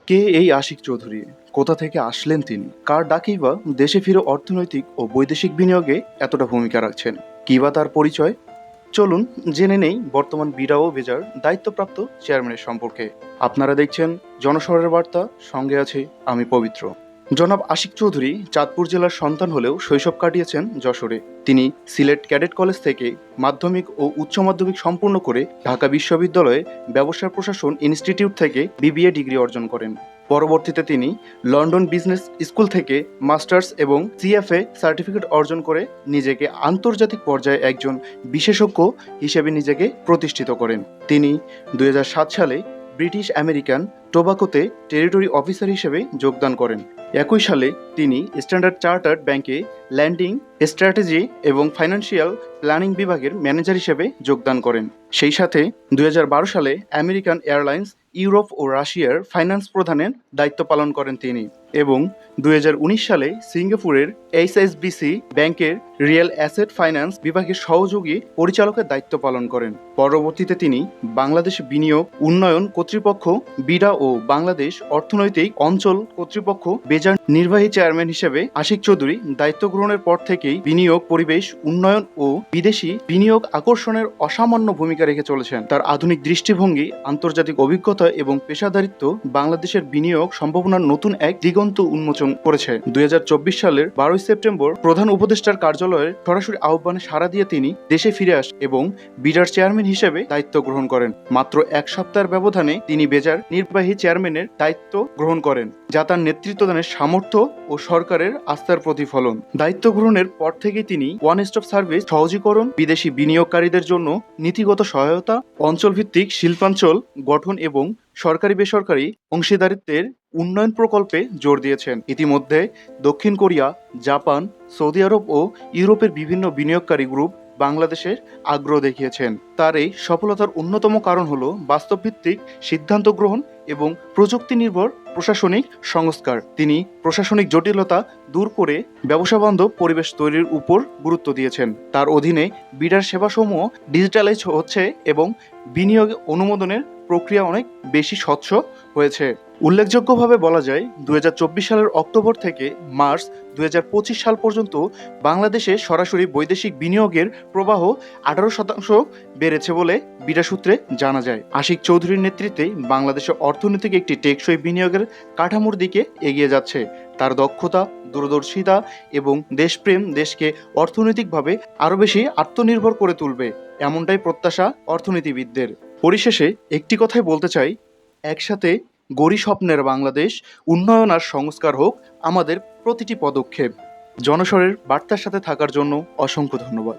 কে এই আশিক চৌধুরী? কোথা থেকে আসলেন তিনি? কার ডাকেই বা দেশে ফিরে অর্থনৈতিক ও বৈদেশিক বিনিয়োগে এতটা ভূমিকা রাখছেন? কী বা তার পরিচয়? চলুন জেনে নেই বর্তমান বিডা ও বেজার দায়িত্বপ্রাপ্ত চেয়ারম্যানের সম্পর্কে। আপনারা দেখছেন জনশহরের বার্তা, সঙ্গে আছে আমি পবিত্র। জনাব আশিক চৌধুরী চাঁদপুর জেলার সন্তান হলেও শৈশব কাটিয়েছেন যশোরে। তিনি সিলেট ক্যাডেট কলেজ থেকে মাধ্যমিক ও উচ্চ মাধ্যমিক সম্পূর্ণ করে ঢাকা বিশ্ববিদ্যালয়ে ব্যবসা প্রশাসন ইনস্টিটিউট থেকে বিবিএ ডিগ্রি অর্জন করেন। পরবর্তীতে তিনি লন্ডন বিজনেস স্কুল থেকে মাস্টার্স এবং সিএফএ সার্টিফিকেট অর্জন করে নিজেকে আন্তর্জাতিক পর্যায়ে একজন বিশেষজ্ঞ হিসেবে নিজেকে প্রতিষ্ঠিত করেন। তিনি 2007 সালে ব্রিটিশ আমেরিকান টোবাকোতে টেরিটরি অফিসার হিসেবে যোগদান করেন। একই সালে তিনি স্ট্যান্ডার্ড চার্টার্ড ব্যাংকে ল্যান্ডিং স্ট্র্যাটেজি এবং ফাইন্যান্সিয়াল প্ল্যানিং বিভাগের ম্যানেজার হিসেবে যোগদান করেন। সেই সাথে 2012 সালে আমেরিকান এয়ারলাইন্স ইউরোপ ও রাশিয়ার ফাইন্যান্স প্রধানের দায়িত্ব পালন করেন তিনি, এবং 2019 সালে সিঙ্গাপুরের এইচএসবিসি ব্যাংকের রিয়েল অ্যাসেট ফাইন্যান্স বিভাগের সহযোগী পরিচালকের দায়িত্ব পালন করেন। পরবর্তীতে তিনি বাংলাদেশ বিনিয়োগ উন্নয়ন কর্তৃপক্ষ বিডা ও বাংলাদেশ অর্থনৈতিক অঞ্চল কর্তৃপক্ষ বেজার নির্বাহী চেয়ারম্যান হিসেবে আশিক চৌধুরী দায়িত্ব গ্রহণের পর থেকেই বিনিয়োগ পরিবেশ উন্নয়ন ও বিদেশি বিনিয়োগ আকর্ষণের অসামান্য ভূমিকা রেখে চলেছেন। তার আধুনিক দৃষ্টিভঙ্গি, আন্তর্জাতিক অভিজ্ঞতা এবং পেশাদারিত্ব বাংলাদেশের বিনিয়োগ সম্ভাবনার নতুন এক দিগন্ত উন্মোচন করেছে। 2024 সালের 12 সেপ্টেম্বর প্রধান উপদেষ্টার কার্যালয়ের সরাসরি আহ্বানে সাড়া দিয়ে তিনি দেশে ফিরে আসেন এবং বিডার চেয়ারম্যান হিসেবে দায়িত্ব গ্রহণ করেন। মাত্র এক সপ্তাহের ব্যবধানে তিনি বেজার নির্বাহী চেয়ারম্যানের দায়িত্ব গ্রহণ করেন, যা তার নেতৃত্বদানের সামর্থ্য ও সরকারের আস্থার প্রতিফলন। দায়িত্ব গ্রহণের পর থেকেই তিনি ওয়ান স্টপ সার্ভিস সহজীকরণ, বিদেশি বিনিয়োগকারীদের জন্য নীতিগত সহায়তা, অঞ্চলভিত্তিক শিল্পাঞ্চল গঠন এবং সরকারি বেসরকারি অংশীদারিত্বের উন্নয়ন প্রকল্পে জোর দিয়েছেন। ইতিমধ্যে দক্ষিণ কোরিয়া, জাপান, সৌদি আরব ও ইউরোপের বিভিন্ন বিনিয়োগকারী গ্রুপ বাংলাদেশের আগ্রহ দেখিয়েছেন। তার এই সফলতার অন্যতম কারণ হল বাস্তবভিত্তিক সিদ্ধান্ত গ্রহণ এবং প্রযুক্তি নির্ভর প্রশাসনিক সংস্কার। তিনি প্রশাসনিক জটিলতা দূর করে ব্যবসা বান্ধব পরিবেশ তৈরির উপর গুরুত্ব দিয়েছেন। তার অধীনে বিডার সেবাসমূহ ডিজিটালাইজ হচ্ছে এবং বিনিয়োগ অনুমোদনের প্রক্রিয়া অনেক বেশি স্বচ্ছ হয়েছে। উল্লেখযোগ্যভাবে বলা যায় 2024 সালের অক্টোবর থেকে মার্চ 2025 সাল পর্যন্ত বাংলাদেশে সরাসরি বৈদেশিক বিনিয়োগের প্রবাহ 18% বেড়েছে বলে বিডা সূত্রে জানা যায়। আশিক চৌধুরীর নেতৃত্বে বাংলাদেশের অর্থনীতিকে একটি টেকসই বিনিয়োগের কাঠামোর দিকে এগিয়ে যাচ্ছে। তার দক্ষতা, দূরদর্শিতা এবং দেশপ্রেম দেশকে অর্থনৈতিকভাবে আরও বেশি আত্মনির্ভর করে তুলবে, এমনটাই প্রত্যাশা অর্থনীতিবিদদের। পরিশেষে একটি কথাই বলতে চাই, একসাথে গড়ি স্বপ্নের বাংলাদেশ, উন্নয়ন আর সংস্কার হোক আমাদের প্রতিটি পদক্ষেপ। জনস্বরের বার্তার সাথে থাকার জন্য অসংখ্য ধন্যবাদ।